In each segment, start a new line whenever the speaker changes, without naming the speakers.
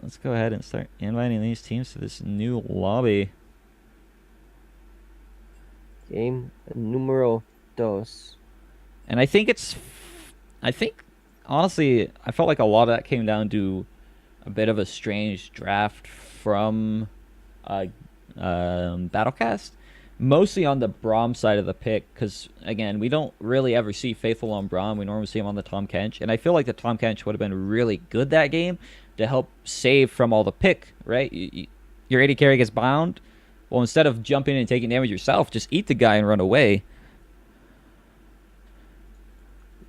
Let's go ahead and start inviting these teams to this new lobby.
Game numero dos.
And I think honestly, I felt like a lot of that came down to a bit of a strange draft from uh, Battlecast. Mostly on the Braum side of the pick, because, again, we don't really ever see Faithful on Braum. We normally see him on the Tom Kench. And I feel like the Tom Kench would have been really good that game to help save from all the pick, right? Your AD carry gets bound. Well, instead of jumping and taking damage yourself, just eat the guy and run away.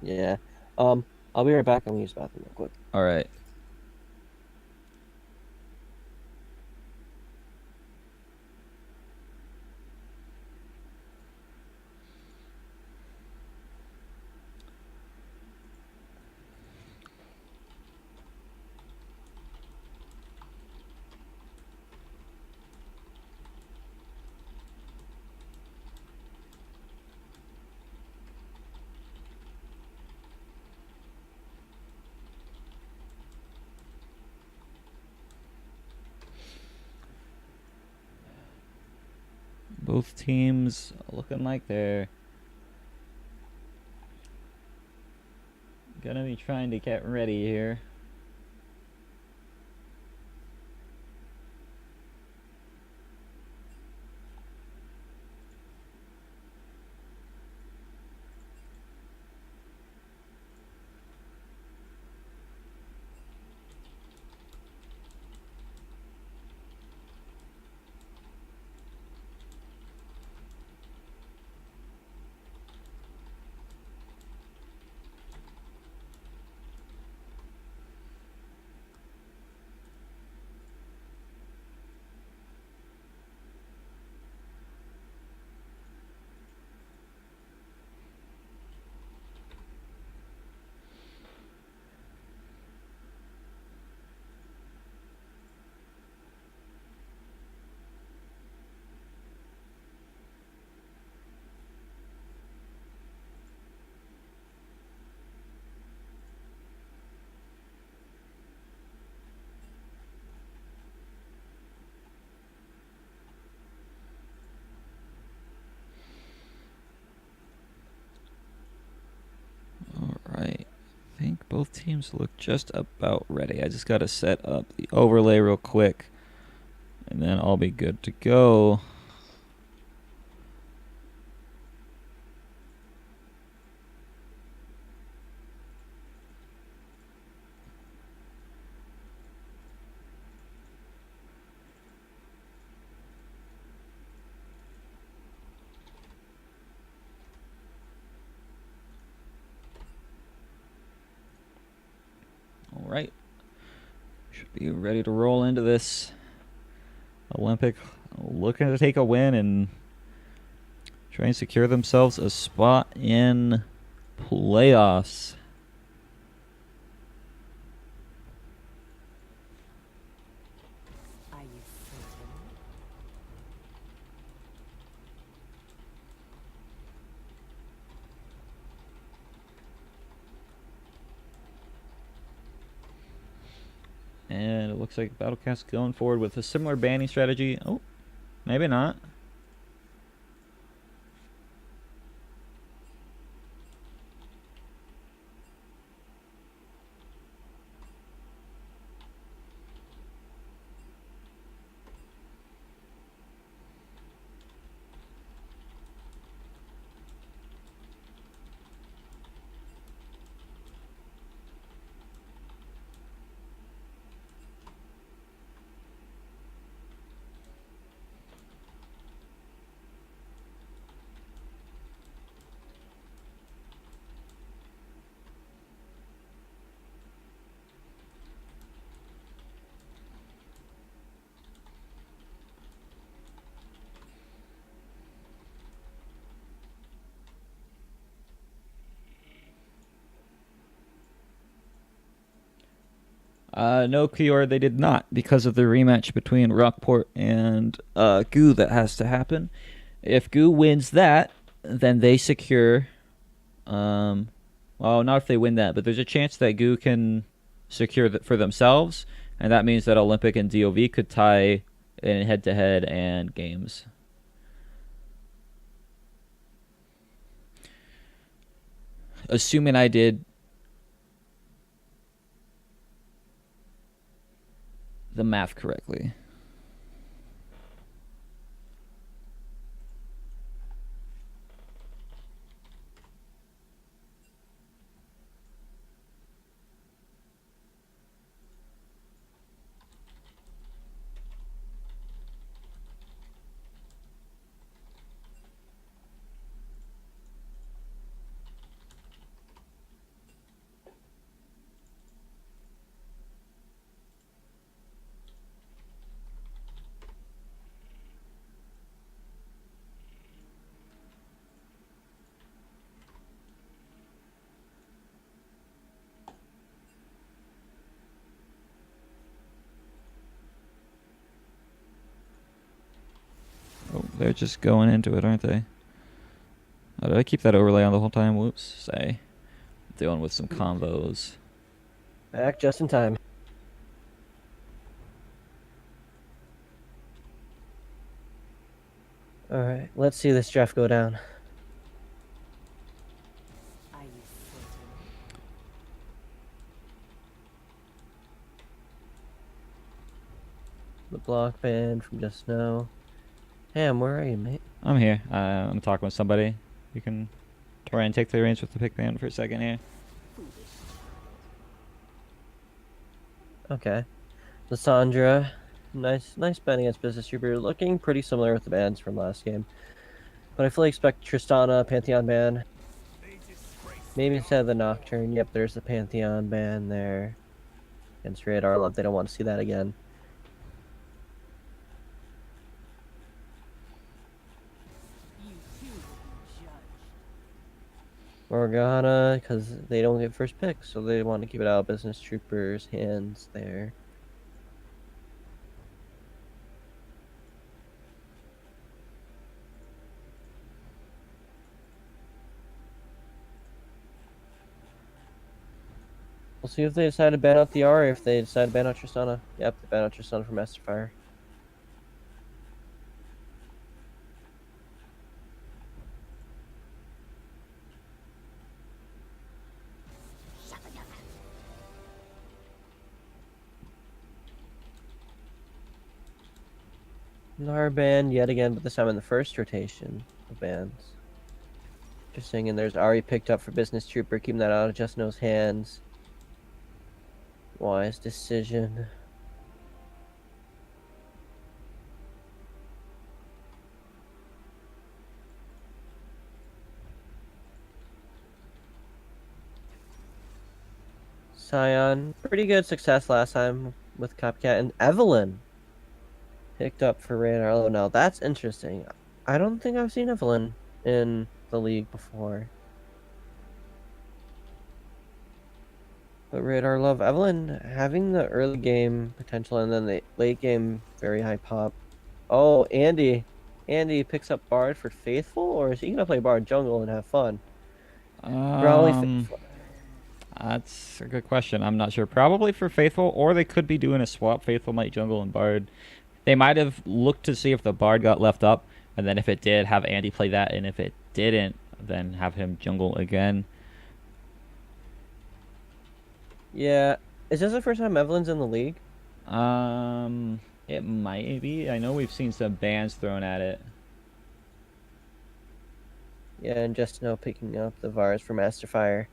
Yeah. I'll be right back. I'm gonna use the bathroom real quick.
All right. Both teams looking like they're gonna be trying to get ready here. All right. I think both teams look just about ready. I just got to set up the overlay real quick, and then I'll be good to go. All right. Should be ready to roll into this Olympic, looking to take a win and try and secure themselves a spot in playoffs.
Are you certain?
And it looks like Battlecast going forward with a similar banning strategy. Oh, maybe not. No, Kior, they did not because of the rematch between Rockport and Goo that has to happen. If Goo wins that, then they secure. Well, not if they win that, but there's a chance that Goo can secure that for themselves, And that means that Olympic and DOV could tie in head-to-head and games. Assuming I did the math correctly. Oh, they're just going into it, aren't they? Oh, did I keep that overlay on the whole time? Whoops. Say. Dealing with some combos.
Back just in time. Alright, let's see this draft go down.
Are you certain?
The block ban from just now. Ham, where are you, mate?
I'm here. I'm talking with somebody. You can try and take the reins with the pick band for a second here.
Okay. Lysandra. Nice ban against Business Trooper. Looking pretty similar with the bans from last game. But I fully expect Tristana, Pantheon ban. Maybe instead of the Nocturne. Yep, there's the Pantheon ban there. Against Radar Love. They don't want to see that again.
You too will be judged.
Morgana, because they don't get first pick, so they want to keep it out of Business Trooper's hands there. We'll see if they decide to ban out the R, or if they decide to ban out Tristana. Yep, they ban out Tristana from Masterfire. Nar ban yet again, but this time in the first rotation of bans. Interesting, and there's Ari picked up for Business Trooper, keeping that out of Just No's hands. Wise decision. Scion, pretty good success last time with Copycat, and Evelyn picked up for Radar. Oh, now that's interesting. I don't think I've seen Evelyn in the league before. But Radar Love, Evelyn having the early game potential and then the late game very high pop. Oh, Andy. Andy picks up Bard for Faithful, or is he going to play Bard Jungle and have fun? Probably
That's a good question. I'm not sure. Probably for Faithful, or they could be doing a swap. Faithful might jungle and Bard. They might have looked to see if the Bard got left up, and then if it did, have Andy play that, and if it didn't, then have him jungle again.
Yeah. Is this the first time Evelyn's in the league?
It might be. I know we've seen some bans thrown at it.
Yeah, and just now picking up the Vars for Masterfire.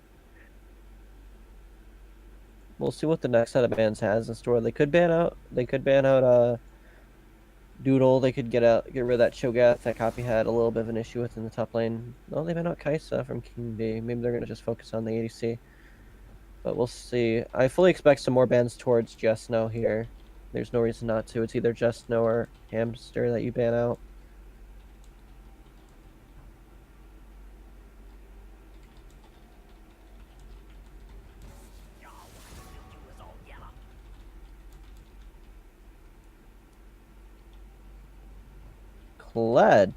We'll see what the next set of bans has in store. They could ban out Doodle. They could get rid of that Cho'Gath that Copy had a little bit of an issue with in the top lane. No, they ban out Kaisa from King D. Maybe they're gonna just focus on the ADC. But we'll see. I fully expect some more bans towards Just Snow here. There's no reason not to. It's either Just Snow or Hamster that you ban out. Kled.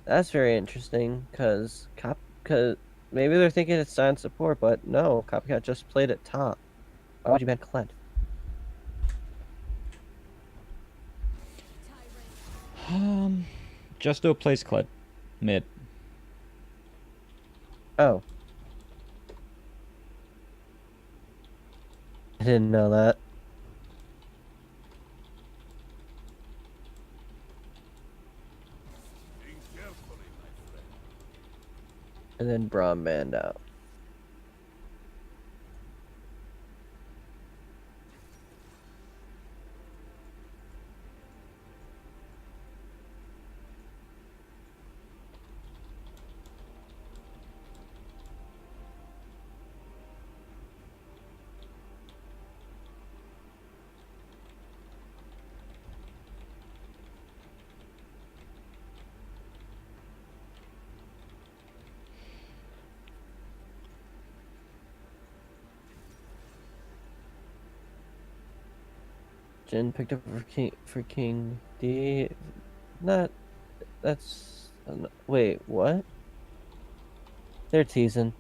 That's very interesting, cause maybe they're thinking it's silent support, but no, Copycat just played at top. Why would you ban Kled?
Justo plays Kled mid.
Oh. I didn't know that. And then Braum banned out. Jin picked up for King D. Not. That's. Wait, what? They're teasing.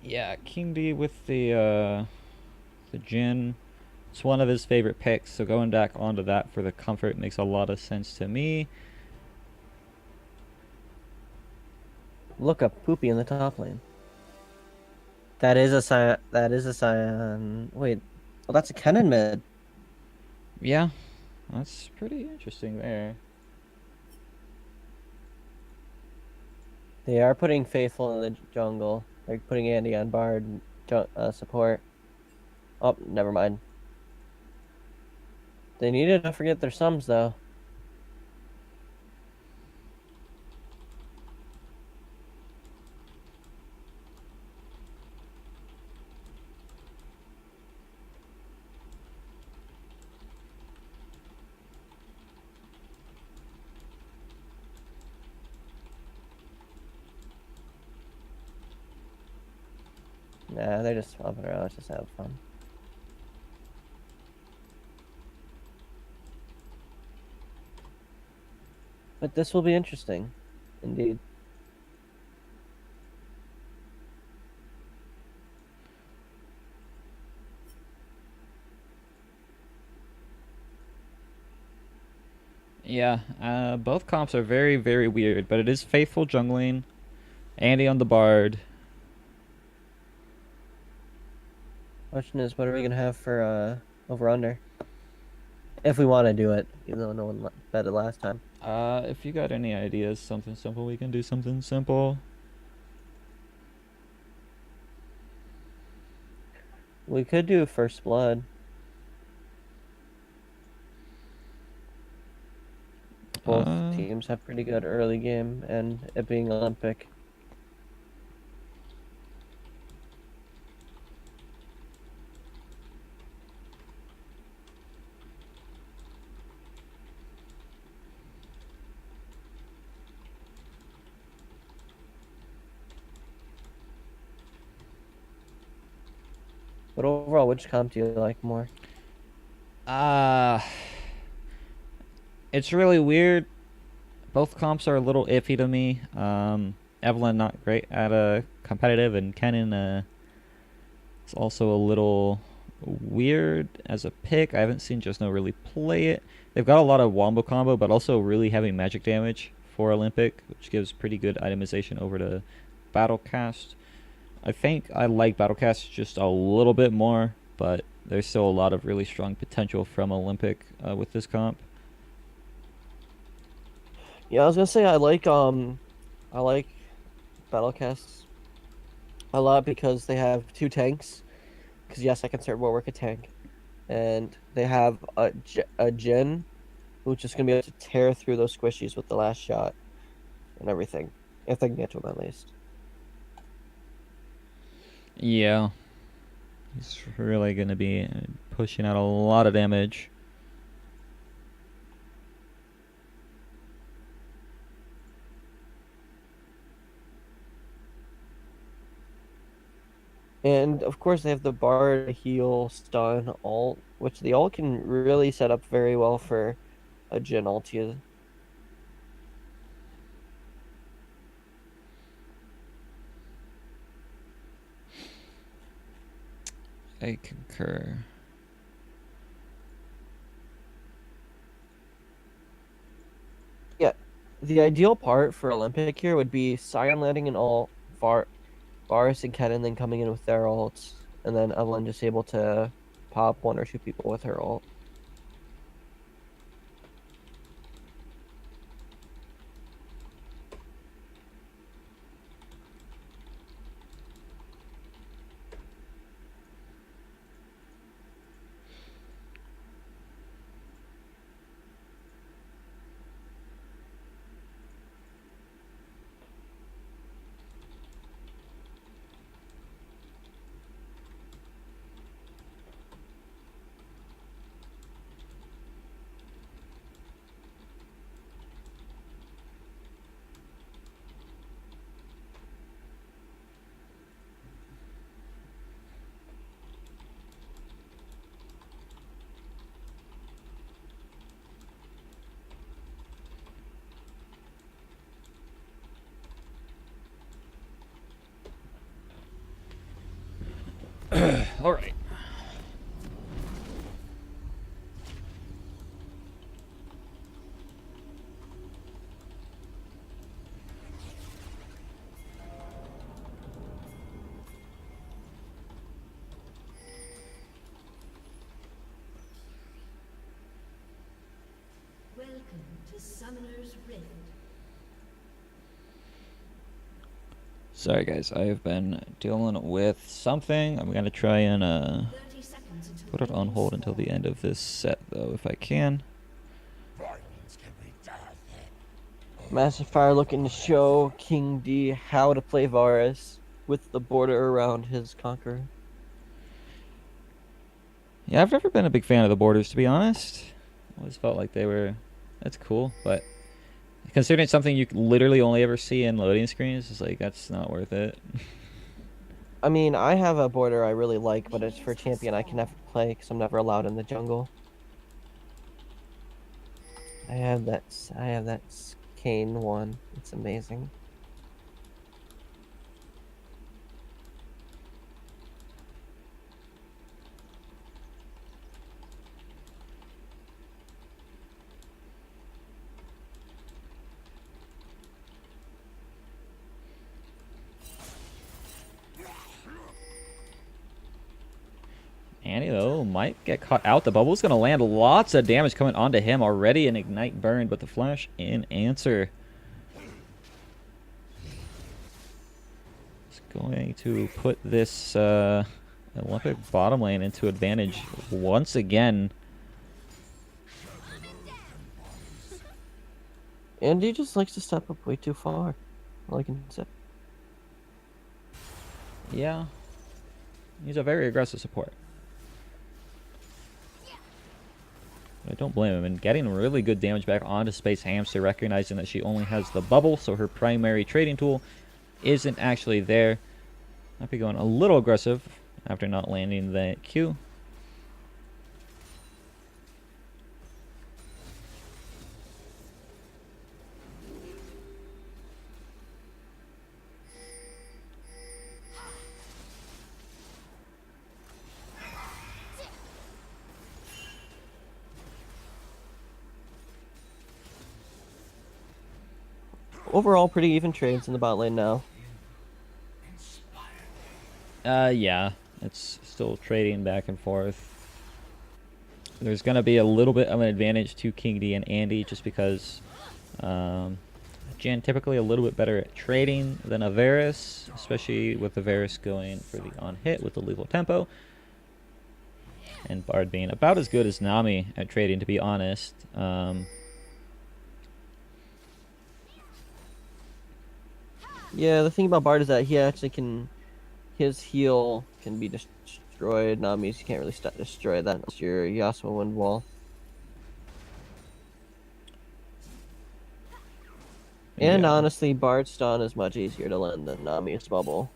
Yeah, King D with the Jin. It's one of his favorite picks, so going back onto that for the comfort makes a lot of sense to me.
Look up Poopy in the top lane. That is a Scion. That is a Scion. Wait. Oh, that's a Kennen mid.
Yeah, that's pretty interesting there.
They are putting Faithful in the jungle. They're putting Andy on Bard support. Oh, never mind. They need to not forget their sums, though. Nah, they're just swapping around. Let's just have fun. But this will be interesting, indeed.
Yeah, both comps are very, very weird, but it is Faithful jungling, Andy on the Bard.
Question is, what are we gonna have for over under? If we want to do it, even though no one bet it last time.
If you got any ideas, something simple, we can do something simple.
We could do First Blood. Both teams have pretty good early game, and it being Olympic. But overall, which comp do you like more?
It's really weird. Both comps are a little iffy to me. Evelyn not great at competitive, and Kennen is also a little weird as a pick. I haven't seen Just No really play it. They've got a lot of wombo combo, but also really heavy magic damage for Olympic, which gives pretty good itemization over to Battlecast. I think I like Battlecast just a little bit more, but there's still a lot of really strong potential from Olympic with this comp.
Yeah, I was gonna say I like Battlecasts a lot because they have two tanks. Because yes, I consider Warwick a tank, and they have a Jin, who's just gonna be able to tear through those squishies with the last shot, and everything, if they can get to him at least.
Yeah. He's really going to be pushing out a lot of damage.
And of course, they have the Bard, heal, stun, ult, which the ult can really set up very well for a Jhin ulti.
I concur.
Yeah, the ideal part for Olympic here would be Sion landing an ult, Varus and Kennen then coming in with their ults, and then Evelyn just able to pop one or two people with her ult.
All right.
Welcome to Summoner's Rift.
Sorry, guys. I have been dealing with something. I'm gonna try and
30 seconds until
put it on hold until the end of this set, though, if I can.
Massive Fire looking to show King D how to play Varus with the border around his conqueror.
Yeah, I've never been a big fan of the borders, to be honest. Always felt like they were... That's cool, but... Considering it's something you literally only ever see in loading screens, it's like, that's not worth it.
I mean, I have a border I really like, but it's for champion I can never play because I'm never allowed in the jungle. I have that Kane one. It's amazing.
Annie, though, might get caught out. The bubble's going to land lots of damage coming onto him already. An Ignite burn, but the flash in answer. It's going to put this Olympic bottom lane into advantage once again.
Andy just likes to step up way too far. All I can say.
Yeah. He's a very aggressive support. I don't blame him. And getting really good damage back onto Space Hamster, recognizing that she only has the bubble, so her primary trading tool isn't actually there. Might be going a little aggressive after not landing the Q.
Overall, pretty even trades in the bot lane now.
Yeah. It's still trading back and forth. There's going to be a little bit of an advantage to King D and Andy just because Jan typically a little bit better at trading than Varus, especially with Varus going for the on-hit with the lethal tempo. And Bard being about as good as Nami at trading, to be honest.
Yeah, the thing about Bard is that he actually can... His heal can be destroyed. Nami's you can't really destroy that unless you're Yasuo Wind Wall. And
Yeah.
honestly, Bard's stun is much easier to land than Nami's bubble.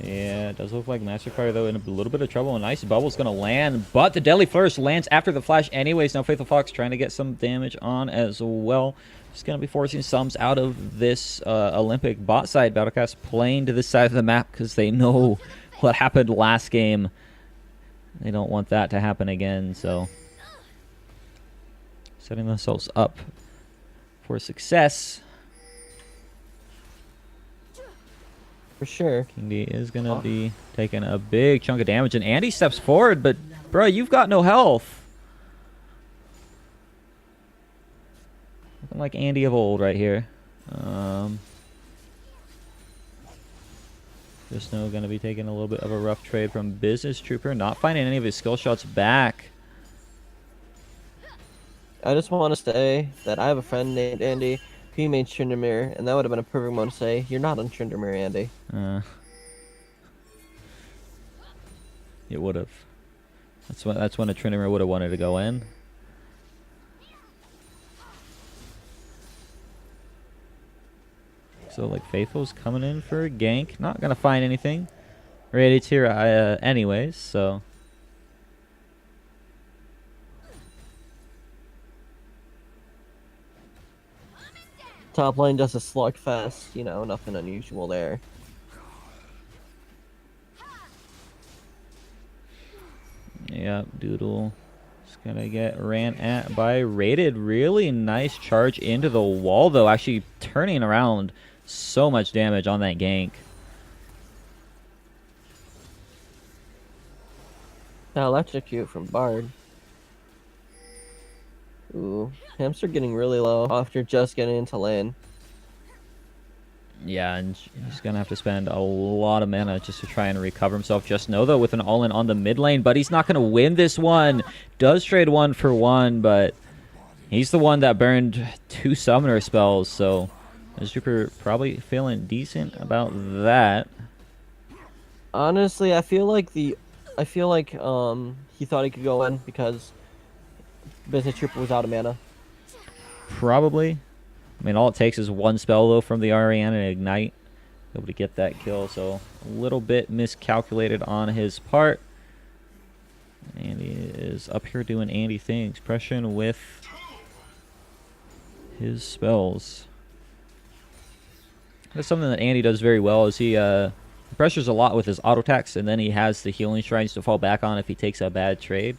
Yeah, it does look like Masterfire, though, in a little bit of trouble. A nice bubble's going to land, but the Deadly Flourish lands after the flash anyways. Now Faithful Fox trying to get some damage on as well. Just going to be forcing Sums out of this Olympic bot side. Battlecast playing to this side of the map because they know what happened last game. They don't want that to happen again, so setting themselves up for success.
For sure.
King D is going to be taking a big chunk of damage, and Andy steps forward, but, bro, you've got no health. Looking like Andy of old right here. Just know going to be taking a little bit of a rough trade from Business Trooper, not finding any of his skill shots back.
I just want to say that I have a friend named Andy. He made Tryndamere, and that would have been a perfect moment to say, "You're not on Tryndamere, Andy."
It would have. That's when a Tryndamere would have wanted to go in. So like Faithful's coming in for a gank, not gonna find anything. Radiate's here anyways, so.
Top lane does a slugfest, you know, nothing unusual there.
Yep, Doodle is gonna get ran at by Rated. Really nice charge into the wall, though, actually turning around so much damage on that gank.
Now electrocute from Bard. Ooh, Hamster getting really low after just getting into lane.
Yeah, and he's gonna have to spend a lot of mana just to try and recover himself. Just know, though, with an all-in on the mid lane, but he's not gonna win this one. Does trade 1 for 1, but he's the one that burned 2 summoner spells, so this Trooper probably feeling decent about that.
Honestly, I feel like he thought he could go in because Business Trooper was out of mana.
Probably. I mean, all it takes is 1 spell, though, from the Ariana and Ignite. Able to get that kill, so a little bit miscalculated on his part. Andy is up here doing Andy things. Pressuring with his spells. That's something that Andy does very well, is he pressures a lot with his auto attacks, and then he has the healing shrines to fall back on if he takes a bad trade.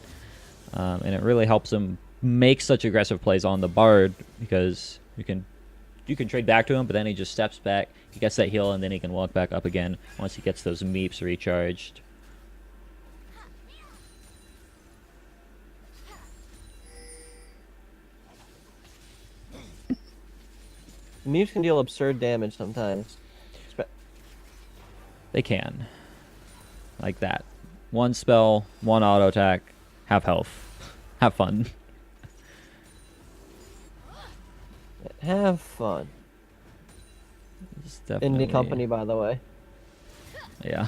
And it really helps him make such aggressive plays on the Bard, because you can trade back to him, but then he just steps back, he gets that heal, and then he can walk back up again once he gets those meeps recharged.
Meeps can deal absurd damage sometimes.
They can. Like that. 1 spell, 1 auto attack, have health. Have fun.
Have fun. Indie company, by the way.
Yeah.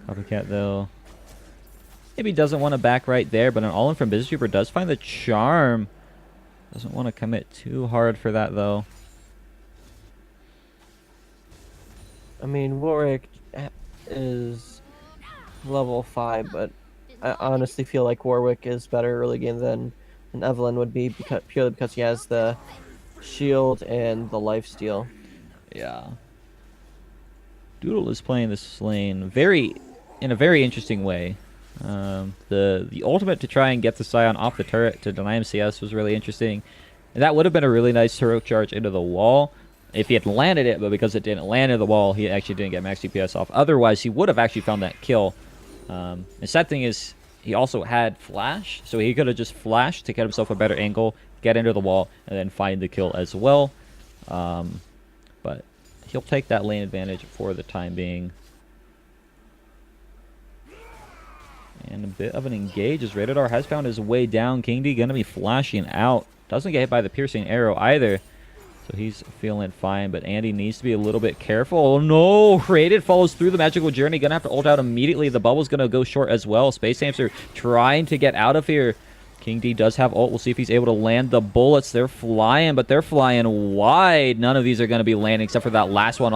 Autocat, though, maybe doesn't want to back right there, but an all-in from Business Trooper does find the charm. Doesn't want to commit too hard for that, though.
I mean, Warwick is level 5, but I honestly feel like Warwick is better early game than Evelyn would be, purely because he has the shield and the lifesteal.
Yeah. Doodle is playing this lane in a very interesting way. The ultimate to try and get the Scion off the turret to deny him CS was really interesting. And that would have been a really nice heroic charge into the wall if he had landed it, but because it didn't land in the wall, he actually didn't get max DPS off. Otherwise, he would have actually found that kill. The sad thing is, he also had flash, so he could have just flashed to get himself a better angle, get into the wall, and then find the kill as well. But he'll take that lane advantage for the time being. And a bit of an engage as Radar has found his way down. King D going to be flashing out. Doesn't get hit by the piercing arrow either. So he's feeling fine, but Andy needs to be a little bit careful. Oh no, Rated follows through the magical journey. Gonna have to ult out immediately. The bubble's gonna go short as well. Space Hamster trying to get out of here. King D does have ult. We'll see if he's able to land the bullets. They're flying, but they're flying wide. None of these are going to be landing except for that last one.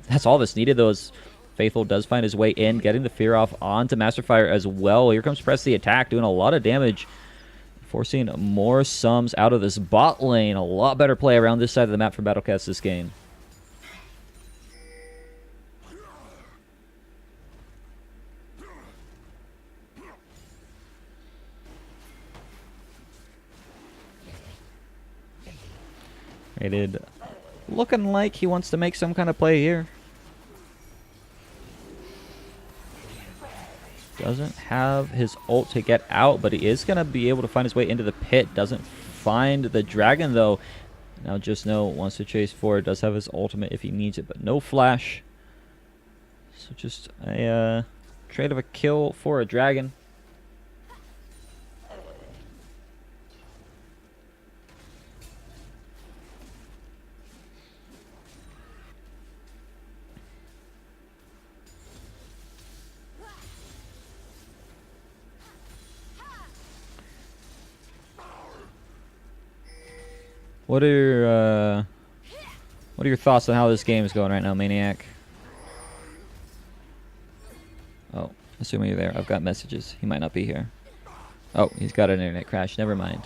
That's all that's needed, though, is Faithful does find his way in, getting the fear off onto Masterfire as well. Here comes Press the Attack, doing a lot of damage, forcing more sums out of this bot lane. A lot better play around this side of the map for Battlecast this game. Rated looking like he wants to make some kind of play here. Doesn't have his ult to get out, but he is going to be able to find his way into the pit. Doesn't find the dragon, though. Now just know, wants to chase forward. Does have his ultimate if he needs it, but no flash. So just a trade of a kill for a dragon. What are your thoughts on how this game is going right now, Maniac? Oh, assuming you're there. I've got messages. He might not be here. Oh, he's got an internet crash. Never mind.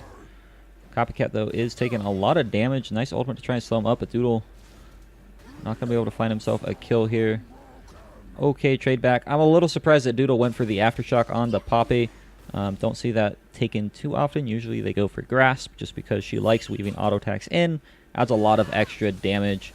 Copycat, though, is taking a lot of damage. Nice ultimate to try and slow him up, but Doodle not going to be able to find himself a kill here. Okay, trade back. I'm a little surprised that Doodle went for the Aftershock on the Poppy. Don't see that taken too often. Usually they go for Grasp just because she likes weaving auto attacks in. Adds a lot of extra damage.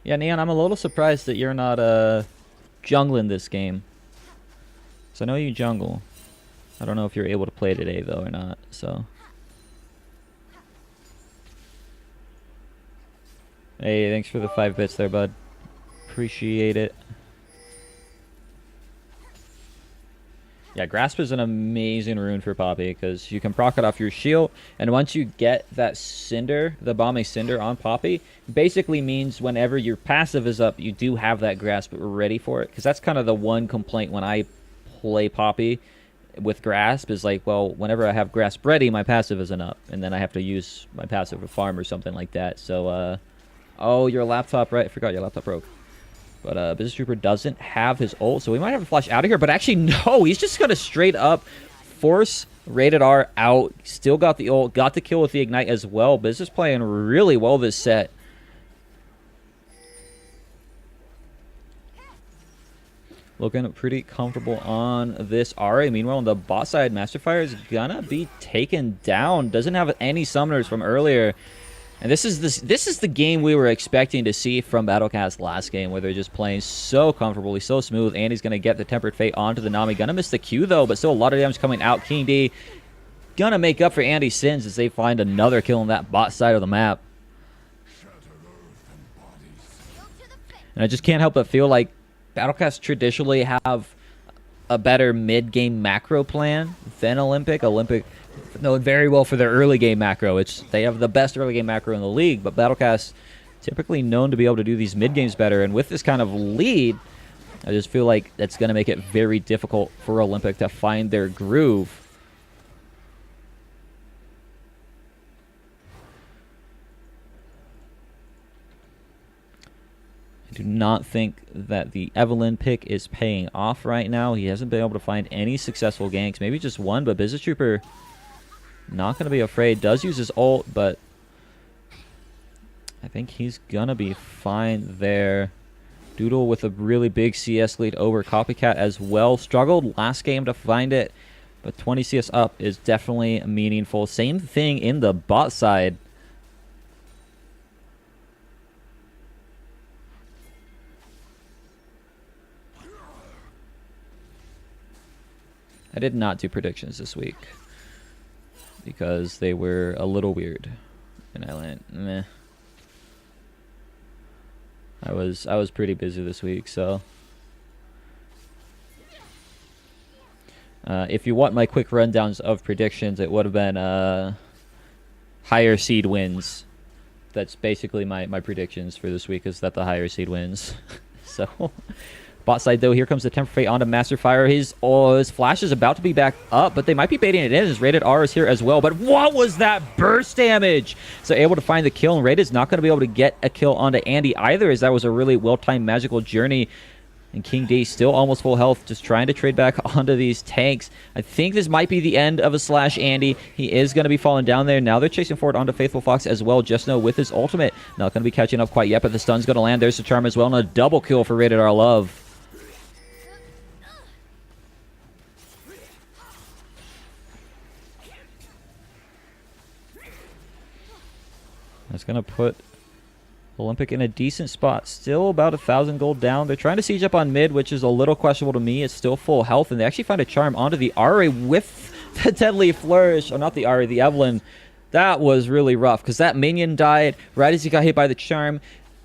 Yeah, Neon, I'm a little surprised that you're not jungling this game. So I know you jungle. I don't know if you're able to play today, though, or not. So... Hey, thanks for the 5 bits there, bud. Appreciate it. Yeah, Grasp is an amazing rune for Poppy because you can proc it off your shield, and once you get that Cinder, the Bombay Cinder on Poppy, basically means whenever your passive is up, you do have that Grasp ready for it. Because that's kind of the one complaint when I play Poppy with Grasp is like, well, whenever I have Grasp ready, my passive isn't up, and then I have to use my passive to farm or something like that. So, oh, your laptop, right? I forgot your laptop broke. But Business Trooper doesn't have his ult, so we might have a flash out of here. But actually, no, he's just going to straight up force Rated R out. Still got the ult, got the kill with the Ignite as well. Business playing really well this set. Looking pretty comfortable on this RA. Meanwhile, on the bot side, Masterfire is going to be taken down. Doesn't have any summoners from earlier. And this is the game we were expecting to see from Battlecast last game, where they're just playing so comfortably, so smooth. Andy's going to get the Tempered Fate onto the Nami. Going to miss the Q, though, but still a lot of damage coming out. King D going to make up for Andy's sins as they find another kill on that bot side of the map. And I just can't help but feel like Battlecast traditionally have a better mid-game macro plan than Olympic. Olympic known very well for their early game macro. They have the best early game macro in the league, but Battlecast typically known to be able to do these mid games better. And with this kind of lead, I just feel like that's going to make it very difficult for Olympic to find their groove. I do not think that the Evelyn pick is paying off right now. He hasn't been able to find any successful ganks. Maybe just one, but Business Trooper not going to be afraid. Does use his ult, but I think he's going to be fine there. Doodle with a really big CS lead over Copycat as well. Struggled last game to find it, but 20 CS up is definitely meaningful. Same thing in the bot side. I did not do predictions this week because they were a little weird, and I went meh. I was pretty busy this week, so if you want my quick rundowns of predictions, it would have been higher seed wins That's basically my predictions for this week, is that the higher seed wins. So, bot side though, here comes the Temper Fate onto Master Fire. His flash is about to be back up, but they might be baiting it in. His Rated R is here as well. But what was that burst damage? So able to find the kill, and Rated's not going to be able to get a kill onto Andy either, as that was a really well-timed magical journey. And King D still almost full health, just trying to trade back onto these tanks. I think this might be the end of a Slash Andy. He is going to be falling down there. Now they're chasing forward onto Faithful Fox as well. Just know with his ultimate. Not going to be catching up quite yet, but the stun's going to land. There's the charm as well, and a double kill for Rated R Love. That's going to put Olympic in a decent spot. Still about 1,000 gold down. They're trying to siege up on mid, which is a little questionable to me. It's still full health, and they actually find a charm onto the Ari with the deadly flourish. Or not the Ari, the Evelyn. That was really rough, because that minion died right as he got hit by the charm.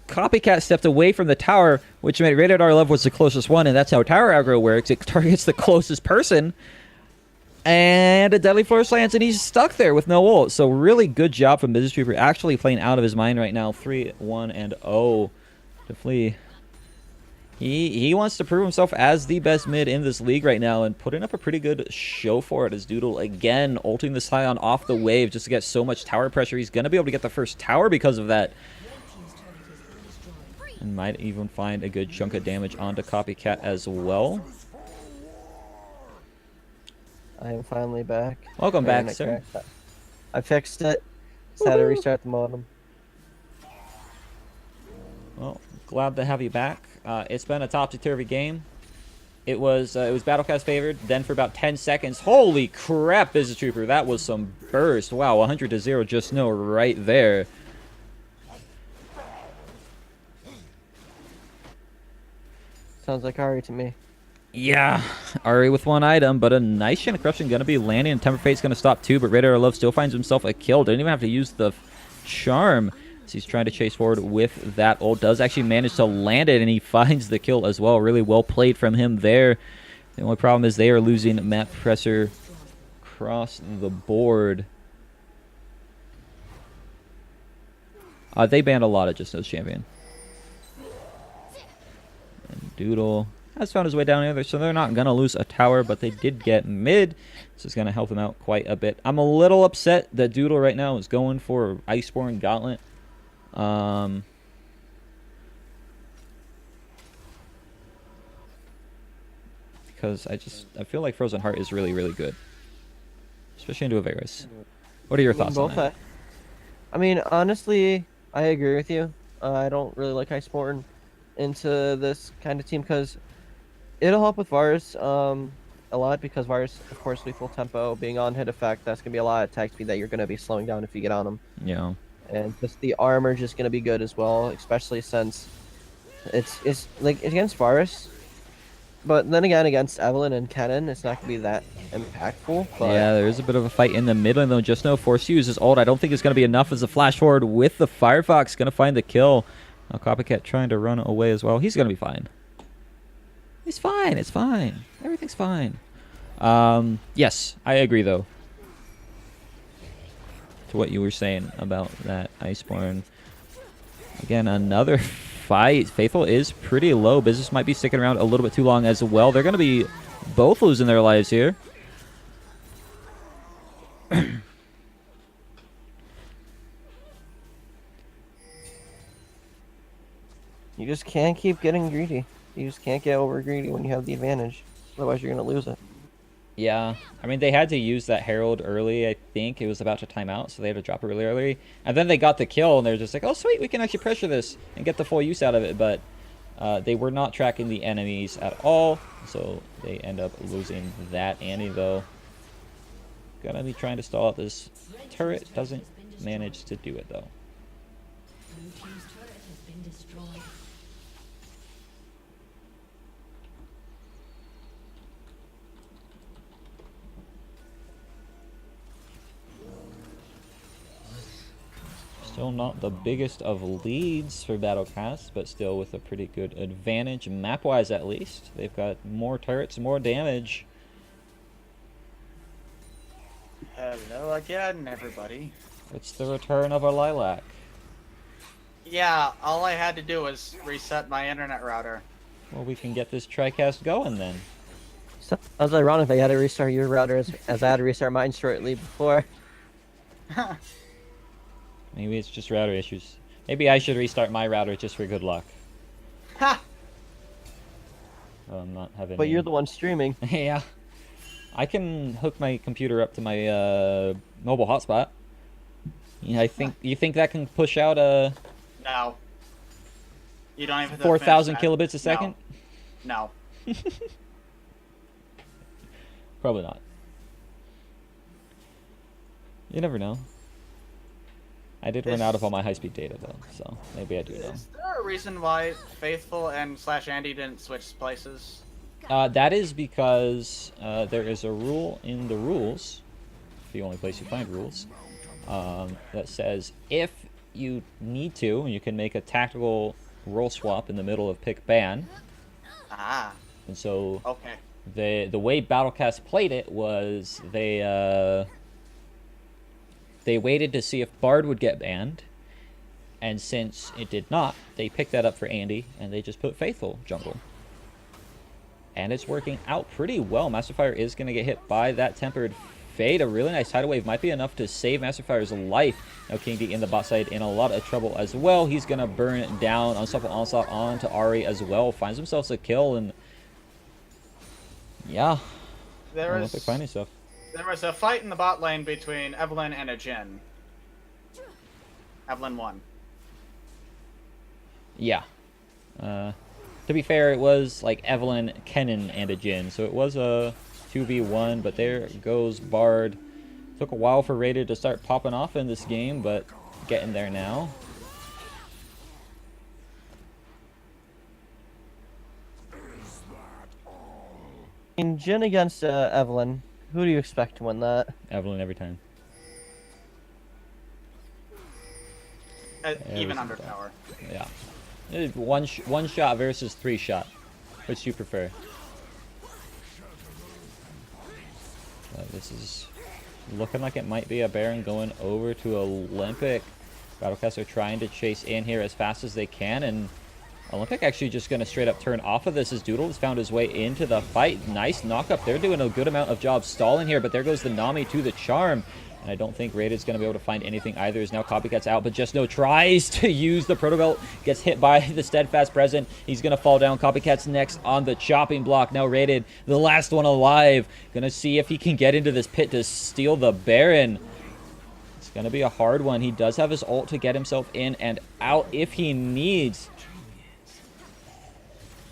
Copycat stepped away from the tower, which made Rated R Love was the closest one, and that's how tower aggro works. It targets the closest person. And a deadly flourish lands, and he's stuck there with no ult. So really good job from Business Trooper, actually playing out of his mind right now. 3-1-0 to flee. He wants to prove himself as the best mid in this league right now, and putting up a pretty good show for it as Doodle again ulting the Scion off the wave just to get so much tower pressure. He's going to be able to get the first tower because of that. And might even find a good chunk of damage onto Copycat as well.
I am finally back.
Welcome back, sir.
I fixed it. Just had to restart the modem.
Well, glad to have you back. It's been a topsy-turvy game. It was Battlecast favored. Then for about 10 seconds, holy crap, Business Trooper, that was some burst. Wow, 100-0, just know right there.
Sounds like Ari to me.
Yeah, Ari with one item, but a nice Chain of Corruption going to be landing, and Temper Fate's going to stop too, but Rated R Love still finds himself a kill. Didn't even have to use the charm, as he's trying to chase forward with that ult. Does actually manage to land it, and he finds the kill as well. Really well played from him there. The only problem is they are losing map pressure across the board. They banned a lot of Just Knows Champion. And Doodle has found his way down there, so they're not going to lose a tower, but they did get mid, so it's going to help them out quite a bit. I'm a little upset that Doodle right now is going for Iceborne Gauntlet. Because I feel like Frozen Heart is really, really good. Especially into a Varus. What are your thoughts on that?
I mean, honestly, I agree with you. I don't really like Iceborne into this kind of team, because it'll help with Varus a lot, because Varus, of course, lethal tempo, being on hit effect, that's going to be a lot of attack speed that you're going to be slowing down if you get on him.
Yeah.
And just the armor just going to be good as well, especially since it's like against Varus. But then again, against Evelyn and Kennen, it's not going to be that impactful. But
yeah, there is a bit of a fight in the middle, though. Just know force to use his ult. I don't think it's going to be enough as a flash forward with the Firefox. Going to find the kill. Now Copycat trying to run away as well. He's going to be fine. It's fine. It's fine. Everything's fine. Yes, I agree, though, to what you were saying about that Iceborne. Again, another fight. Faithful is pretty low. Business might be sticking around a little bit too long as well. They're going to be both losing their lives here.
you just can't keep getting greedy. You just can't get over greedy when you have the advantage. Otherwise, you're going to lose it.
Yeah, I mean, they had to use that Herald early. I think it was about to time out, so they had to drop it really early. And then they got the kill, and they're just like, oh, sweet, we can actually pressure this and get the full use out of it. But they were not tracking the enemies at all, so they end up losing that Annie, though. Gonna be trying to stall out this turret. Doesn't manage to do it, though.
Blue team's turret has been destroyed.
Still not the biggest of leads for Battlecast, but still with a pretty good advantage, map-wise at least. They've got more turrets, more damage.
Hello again, everybody.
It's the return of our Lilac.
Yeah, all I had to do was reset my internet router.
Well, we can get this TriCast going then.
Sounds ironic that you had to restart your router as I had to restart mine shortly before.
Maybe it's just router issues. Maybe I should restart my router just for good luck.
Ha!
Oh, I'm not having.
But you're the one streaming.
Yeah. I can hook my computer up to my mobile hotspot. Yeah, you think that can push out
No. You don't even have to
4,000
finish that.
kilobits a second?
No.
Probably not. You never know. I did run out of all my high-speed data though, so maybe I do know.
Is there a reason why Faithful and /Andy didn't switch places?
That is because there is a rule in the rules, the only place you find rules, that says if you need to, you can make a tactical role swap in the middle of pick ban.
Ah.
And so
Okay.
the way Battlecast played it was they waited to see if Bard would get banned, and since it did not, they picked that up for Andy, and they just put Faithful jungle. And it's working out pretty well. Masterfire is going to get hit by that Tempered Fade. A really nice tidal wave might be enough to save Masterfire's life. Now King D in the bot side in a lot of trouble as well. He's going to burn down Unstoppable Onslaught onto Ari as well. Finds himself a kill, and yeah. Olympic finding stuff.
There was a fight in the bot lane between Evelyn and a Jhin. Evelyn won.
Yeah. To be fair, it was like Evelyn, Kennen, and a Jhin, so it was a 2v1, but there goes Bard. Took a while for Rated to start popping off in this game, but getting there now.
In Jhin against Evelyn, who do you expect to win that?
Evelyn every time.
Even under tower.
Yeah. One shot versus 3 shot. Which do you prefer? This is looking like it might be a Baron going over to Olympic. Battlecast are trying to chase in here as fast as they can, and Olympic actually just going to straight up turn off of this as Doodle has found his way into the fight. Nice knock-up. They're doing a good amount of job stalling here, but there goes the Nami to the Charm. And I don't think Raided's going to be able to find anything either, as now Copycat's out, but Just No tries to use the Proto Belt, gets hit by the Steadfast Present. He's going to fall down. Copycat's next on the chopping block. Now Raided, the last one alive. Going to see if he can get into this pit to steal the Baron. It's going to be a hard one. He does have his ult to get himself in and out if he needs.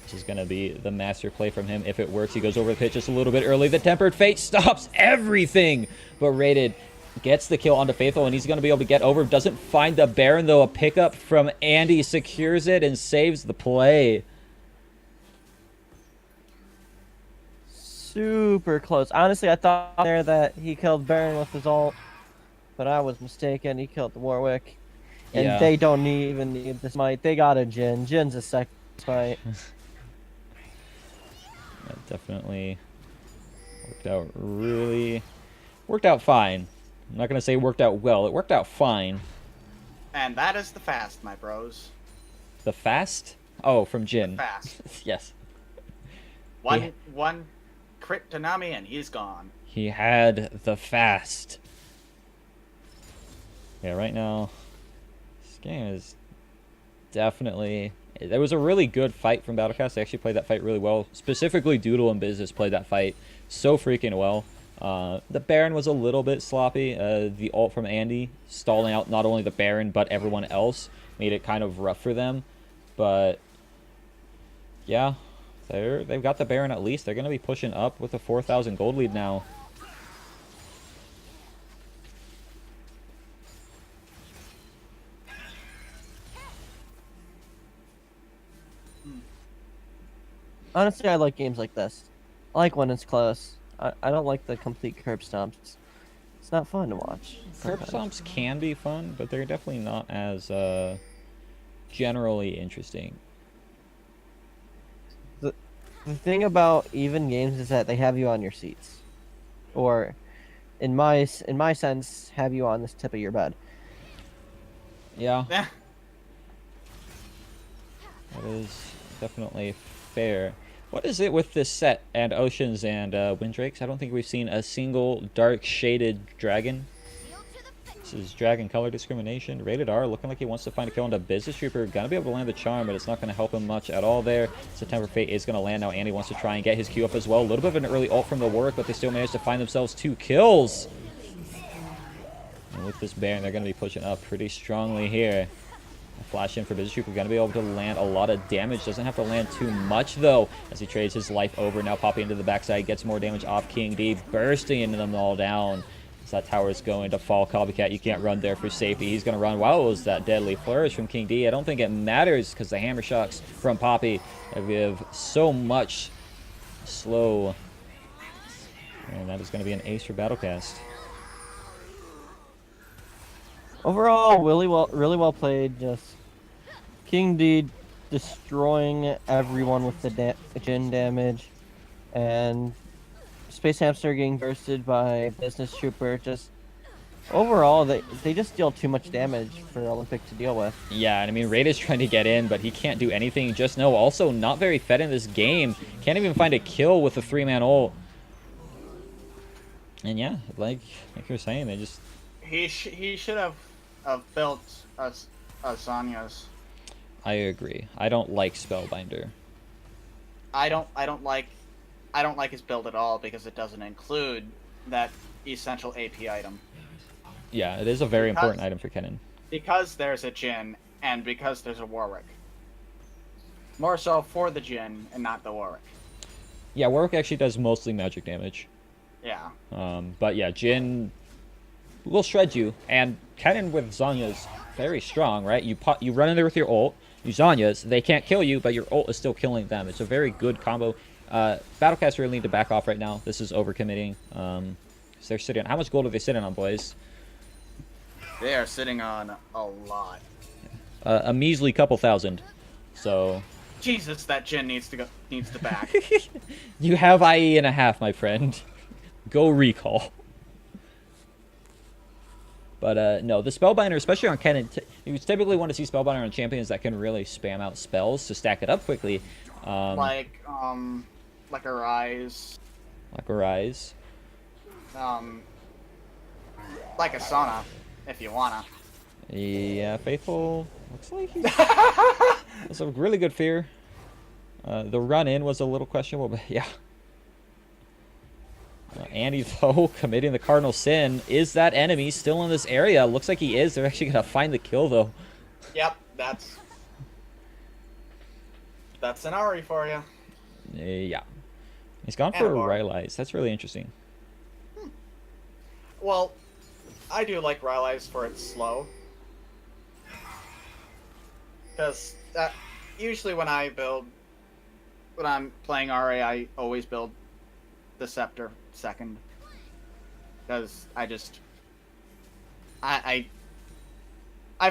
This is going to be the master play from him. If it works, he goes over the pit just a little bit early. The Tempered Fate stops everything, but Raided gets the kill onto Faithful, and he's going to be able to get over. Doesn't find the Baron, though. A pickup from Andy secures it and saves the play.
Super close. Honestly, I thought there that he killed Baron with his ult, but I was mistaken. He killed the Warwick. And
Yeah.
they don't even need the smite. They got a Jhin. Jin's a second smite.
That definitely worked out fine. I'm not going to say worked out well. It worked out fine.
And that is the fast, my bros.
The fast? Oh, from Jhin.
Fast.
Yes.
One crit to Nami and he's gone.
He had the fast. Yeah, right now, this game is definitely... There was a really good fight from Battlecast. They actually played that fight really well. Specifically, Doodle and Business played that fight so freaking well. The Baron was a little bit sloppy. The ult from Andy, stalling out not only the Baron, but everyone else, made it kind of rough for them. But, yeah, they've got the Baron at least. They're going to be pushing up with a 4,000 gold lead now.
Honestly, I like games like this. I like when it's close. I don't like the complete curb stomps. It's not fun to watch.
Curb stomps can be fun, but they're definitely not as generally interesting.
The thing about even games is that they have you on your seats, or in my sense, have you on this tip of your bed.
Yeah.
Yeah.
That is definitely fair. What is it with this set and Oceans and Windrakes? I don't think we've seen a single dark shaded dragon. This is dragon color discrimination. Rated R, looking like he wants to find a kill on the Business Trooper. Gonna be able to land the charm, but it's not gonna help him much at all there. September Fate is gonna land now. Andy wants to try and get his Q up as well. A little bit of an early ult from the Warwick, but they still managed to find themselves 2 kills. And with this Baron, they're gonna be pushing up pretty strongly here. A flash in for Business Trooper, gonna be able to land a lot of damage. Doesn't have to land too much though, as he trades his life over. Now popping into the backside, gets more damage off King D, bursting into them all down. That tower is going to fall. Copycat, you can't run there for safety. He's going to run. Wow, it was that deadly flourish from King D. I don't think it matters because the hammer shocks from Poppy give so much slow. And that is going to be an ace for Battlecast.
Overall, really well played. Just King D destroying everyone with the Jin damage, and Space Hamster getting bursted by Business Trooper. Just overall, they just deal too much damage for Olympic to deal with.
Yeah, and I mean, Raid is trying to get in, but he can't do anything. Just know, also not very fed in this game. Can't even find a kill with a 3-man ult. And yeah, like you're saying, they just...
He should have built a Zanya's.
I agree. I don't like Spellbinder.
I don't like his build at all because it doesn't include that essential AP item.
Yeah, it is a very important item for Kennen.
Because there's a Jin and because there's a Warwick. More so for the Jin and not the Warwick.
Yeah, Warwick actually does mostly magic damage.
Yeah.
But yeah, Jin will shred you, and Kennen with Zanya's very strong, right? You run in there with your ult, you Zanya's, they can't kill you, but your ult is still killing them. It's a very good combo. Battlecast really need to back off right now. This is overcommitting. So they're sitting. How much gold are they sitting on, boys?
They are sitting on a lot.
A measly couple thousand. So.
Jesus, that Jin needs to back.
You have IE and a half, my friend. Go recall. But no, the Spellbinder, especially on Kennen, you typically want to see Spellbinder on champions that can really spam out spells to stack it up quickly.
Like a Rise.
Like a Rise.
Like a Sauna, if you wanna.
Yeah, Faithful looks like he's... That's a really good fear. The run-in was a little questionable, but yeah. Andy, though, committing the cardinal sin. Is that enemy still in this area? Looks like he is. They're actually going to find the kill, though.
Yep, that's an Ari for you.
Yeah. He's gone
And
for
a bar.
Rylai's. That's really interesting.
Well, I do like Rylai's for its slow. Because usually when I'm playing RA, I always build the Scepter second. Because I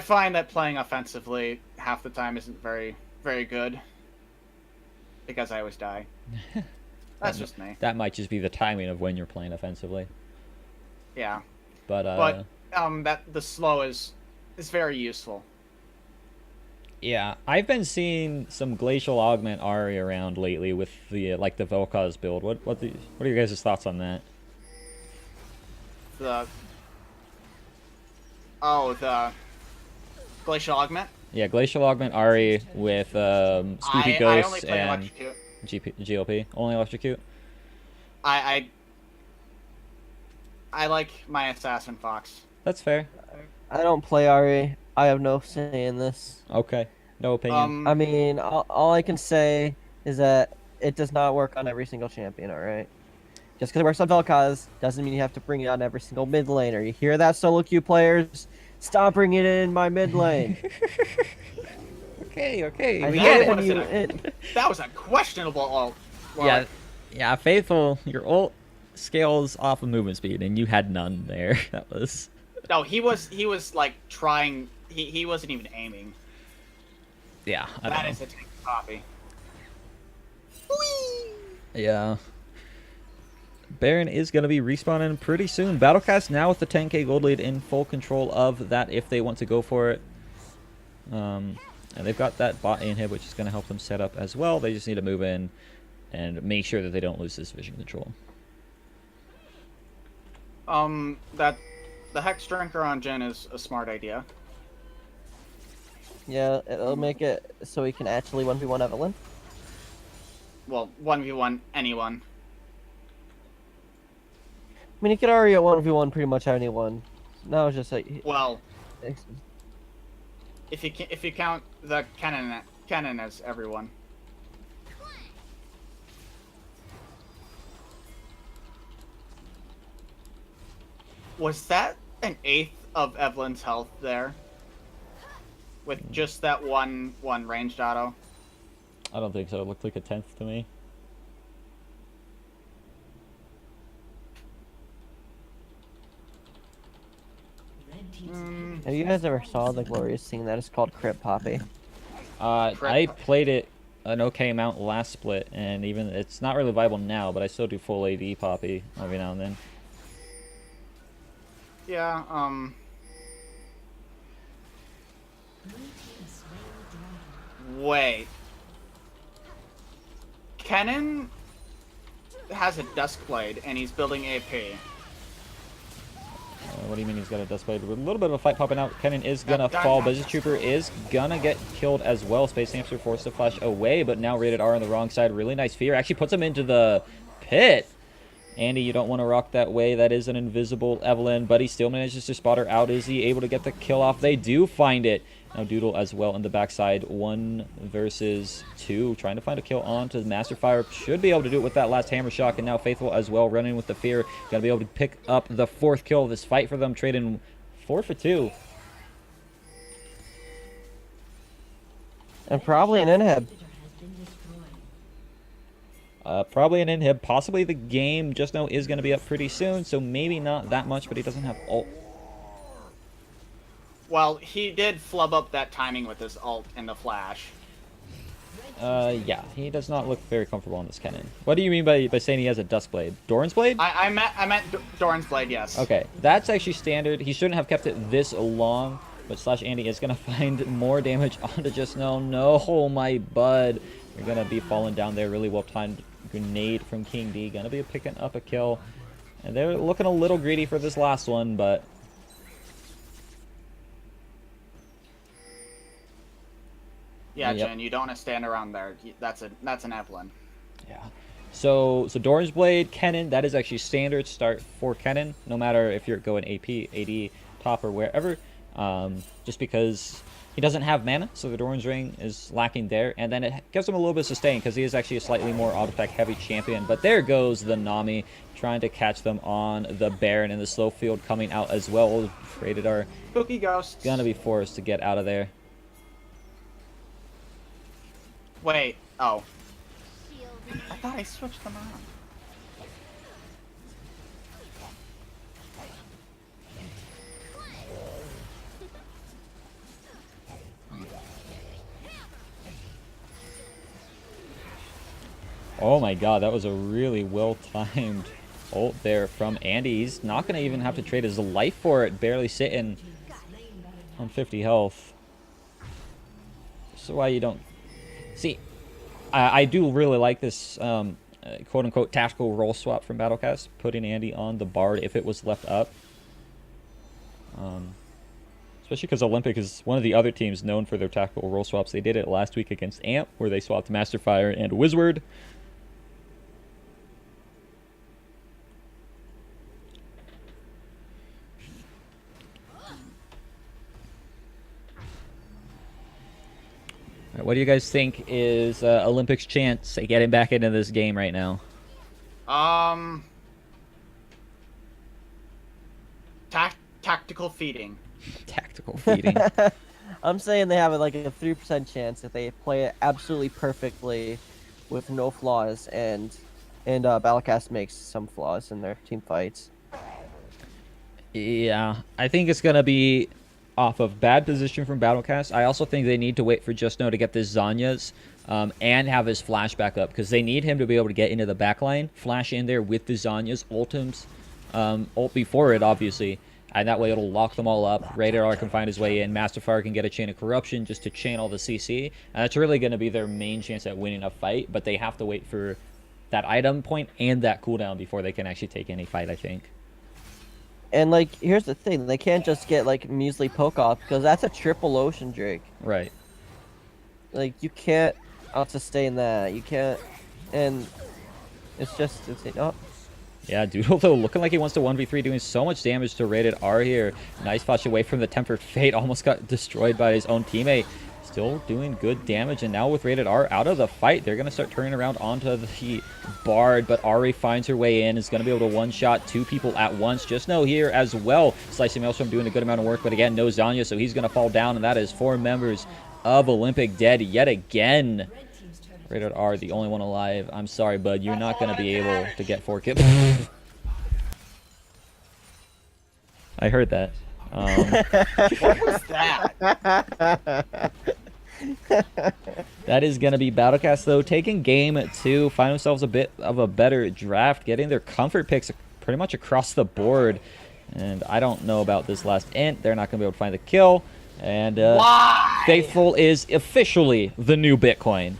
find that playing offensively half the time isn't very, very good. Because I always die. That's just me.
That might just be the timing of when you're playing offensively.
Yeah.
But
the slow is very useful.
yeah, I've been seeing some Glacial Augment Ari around lately with the the Vel'Koz build. What are your guys' thoughts on that?
The Glacial Augment?
Yeah, Glacial Augment Ari with Spoopy
I
Ghost
only play
and
Electrocute.
GLP. Only Electrocute?
I like my Assassin Fox.
That's fair.
I don't play Ari. I have no say in this.
Okay. No opinion.
I mean, all I can say is that it does not work on every single champion, alright? Just because it works on Vel'Koz doesn't mean you have to bring it on every single mid laner. You hear that, solo queue players? Stop bringing it in my mid lane.
Okay.
I
We
hate
get
it
it.
when you...
That was a questionable ult.
Yeah, Faithful, your ult scales off of movement speed, and you had none there. That was...
No, he was like trying. He wasn't even aiming.
Yeah, I don't
That
know.
is a tank copy.
Yeah. Baron is going to be respawning pretty soon. Battlecast now with the 10k gold lead in full control of that if they want to go for it. And they've got that bot inhib, which is going to help them set up as well. They just need to move in and make sure that they don't lose this vision control.
That the Hex Drinker on Jhin is a smart idea.
Yeah, it'll make it so we can actually 1v1 Evelyn.
Well, 1v1 anyone.
I mean, you could already 1v1 pretty much anyone. Now it's just like...
Well, if you count the Kennen as everyone. Was that an eighth of Evelyn's health there? With just that one ranged auto?
I don't think so. It looked like a 10th to me.
Red team's
Have you guys ever saw the glorious thing that is called Crypt Poppy?
I played it an okay amount last split, and even it's not really viable now, but I still do full AD Poppy every now and then.
Yeah,
blue team slain the dragon.
wait. Kennen has a Duskblade, and he's building AP.
What do you mean he's got a Dust Blade? With a little bit of a fight popping out, Kennen is gonna
Dun,
fall.
dun,
Business Trooper is gonna get killed as well. Space Hamster forced to flash away, but now Rated R on the wrong side. Really nice fear. Actually puts him into the pit. Andy, you don't want to rock that way. That is an invisible Evelyn, but he still manages to spot her out. Is he able to get the kill off? They do find it. Now Doodle as well in the backside. 1 versus 2. Trying to find a kill onto the Master Fire. Should be able to do it with that last Hammer Shock. And now Faithful as well running with the fear. Got to be able to pick up the 4th kill of this fight for them. Trading 4 for 2.
And probably an inhib.
Has been destroyed.
Probably an inhib. Possibly the game just now is going to be up pretty soon. So maybe not that much, but he doesn't have ult.
Well, he did flub up that timing with his ult in the flash.
Yeah, he does not look very comfortable on this Kennen. What do you mean by saying he has a Dust Blade? Doran's Blade?
I meant Doran's Blade, yes.
Okay, that's actually standard. He shouldn't have kept it this long, but Slash Andy is going to find more damage onto Just Now. No, my bud. You're going to be falling down there. Really well-timed grenade from King D. Going to be picking up a kill. And they're looking a little greedy for this last one, but...
Yeah,
Yep.
Jhin, you don't want to stand around there. That's an Evelyn.
Yeah. So Doran's Blade, Kennen, that is actually standard start for Kennen, no matter if you're going AP, AD, top, or wherever. Just because he doesn't have mana, so the Doran's Ring is lacking there. And then it gives him a little bit of sustain, because he is actually a slightly more auto-attack heavy champion. But there goes the Nami, trying to catch them on the Baron, and the slow field coming out as well. Rated R
Spooky Ghosts.
gonna be forced to get out of there.
Wait. Oh. I thought I switched them on.
Oh my god, that was a really well-timed ult there from Andy. He's not going to even have to trade his life for it, barely sitting on 50 health. So why you don't... See, I do really like this quote-unquote tactical role swap from Battlecast, putting Andy on the Bard if it was left up. Especially because Olympic is one of the other teams known for their tactical role swaps. They did it last week against Amp, where they swapped Master Fire and Wizward. What do you guys think is Olympic's chance at getting back into this game right now?
Tactical feeding.
Tactical feeding.
I'm saying they have like a 3% chance if they play it absolutely perfectly with no flaws, and Battlecast makes some flaws in their team fights.
Yeah, I think it's going to be off of bad position from Battlecast. I also think they need to wait for Just Know to get this Zanya's and have his flash back up, because they need him to be able to get into the back line, flash in there with the Zanya's, ult before it, obviously, And that way it'll lock them all up. Rated R can find his way in. Masterfire can get a Chain of Corruption just to chain all the CC. And that's really going to be their main chance at winning a fight. But they have to wait for that item point and that cooldown before they can actually take any fight, I think.
And like, here's the thing: they can't just get like measly poke off because that's a triple Ocean Drake.
Right.
Like you can't out-sustain that. You can't, and it's just insane. Oh,
Yeah, Doodle, though, looking like he wants to 1v3, doing so much damage to Rated R here. Nice flash away from the Tempered Fate. Almost got destroyed by his own teammate. Still doing good damage, and now with Rated R out of the fight, they're going to start turning around onto the Bard, but Ari finds her way in, is going to be able to one-shot two people at once. Just know here as well, Slicing Maelstrom doing a good amount of work, but again, no Zanya, so he's going to fall down, and that is 4 members of Olympic dead yet again. Rated R, the only one alive. I'm sorry, bud, you're not going to be able to get 4 kills. I heard that.
What was that?
That is going to be Battlecast, though, taking game 2, find themselves a bit of a better draft, getting their comfort picks pretty much across the board. And I don't know about this last int. They're not going to be able to find the kill. And
Why?
Faithful is officially the new Bitcoin.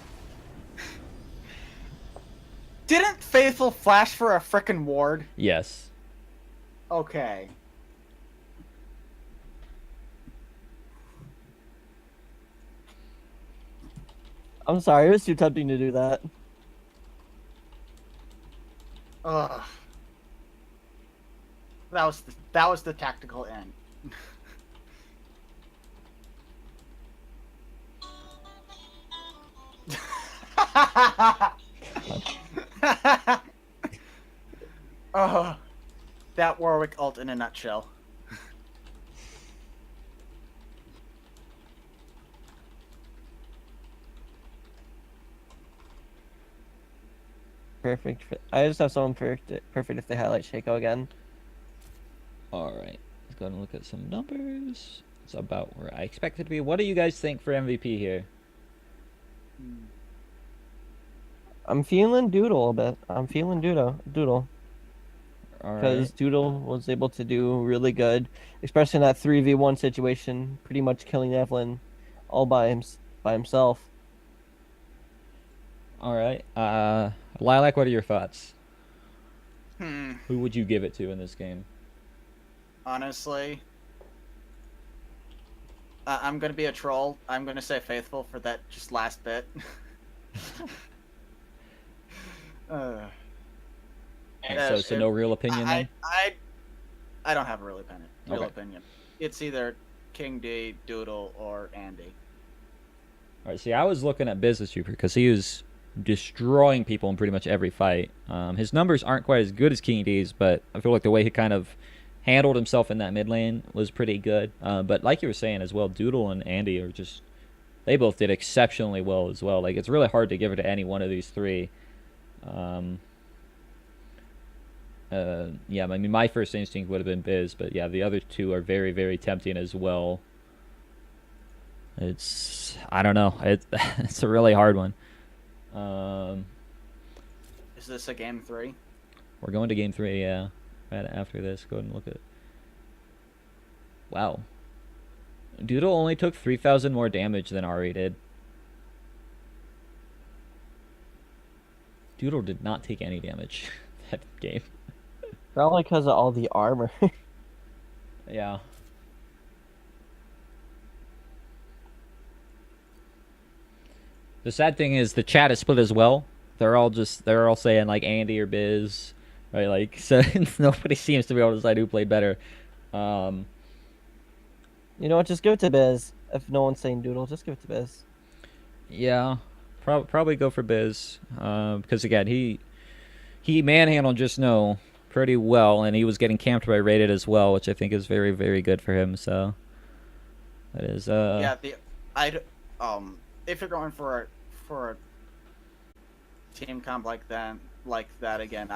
Didn't Faithful flash for a frickin' ward?
Yes.
Okay.
I'm sorry, it was too tempting to do that.
Ugh. That was the tactical end. Oh, that Warwick ult in a nutshell.
Perfect. I just have someone perfect if they highlight Shaco again.
All right. Let's go and look at some numbers. It's about where I expect it to be. What do you guys think for MVP here?
I'm feeling Doodle a bit. I'm feeling Doodle.
All
Because
right.
Doodle was able to do really good, especially in that 3v1 situation, pretty much killing Evelyn all by himself.
All right. Lilac, what are your thoughts?
Hmm.
Who would you give it to in this game?
Honestly, I'm gonna be a troll. I'm gonna say Faithful for that just last bit. uh,
So no real opinion then?
I don't have a real
Okay.
opinion. It's either King D, Doodle, or Andy.
All right. See, I was looking at Business Trooper because he was destroying people in pretty much every fight. His numbers aren't quite as good as King D's, but I feel like the way he kind of handled himself in that mid lane was pretty good. But like you were saying as well, Doodle and Andy are just, they both did exceptionally well as well. Like, it's really hard to give it to any one of these three. Yeah, I mean, my first instinct would have been Biz, but yeah, the other two are very, very tempting as well. I don't know. It's a really hard one.
Is this a game 3?
We're going to game 3, yeah. Right after this, go ahead and look at it. Wow. Doodle only took 3,000 more damage than Ari did. Doodle did not take any damage that game.
Probably because of all the armor.
Yeah. The sad thing is the chat is split as well. They're all saying like Andy or Biz, right? Like, so nobody seems to be able to decide who played better.
You know what? Just give it to Biz. If no one's saying Doodle, just give it to Biz.
Yeah, probably go for Biz, because again he manhandled just Snow pretty well, and he was getting camped by Rated as well, which I think is very, very good for him. So that is
Yeah, if you're going for a team comp like that again,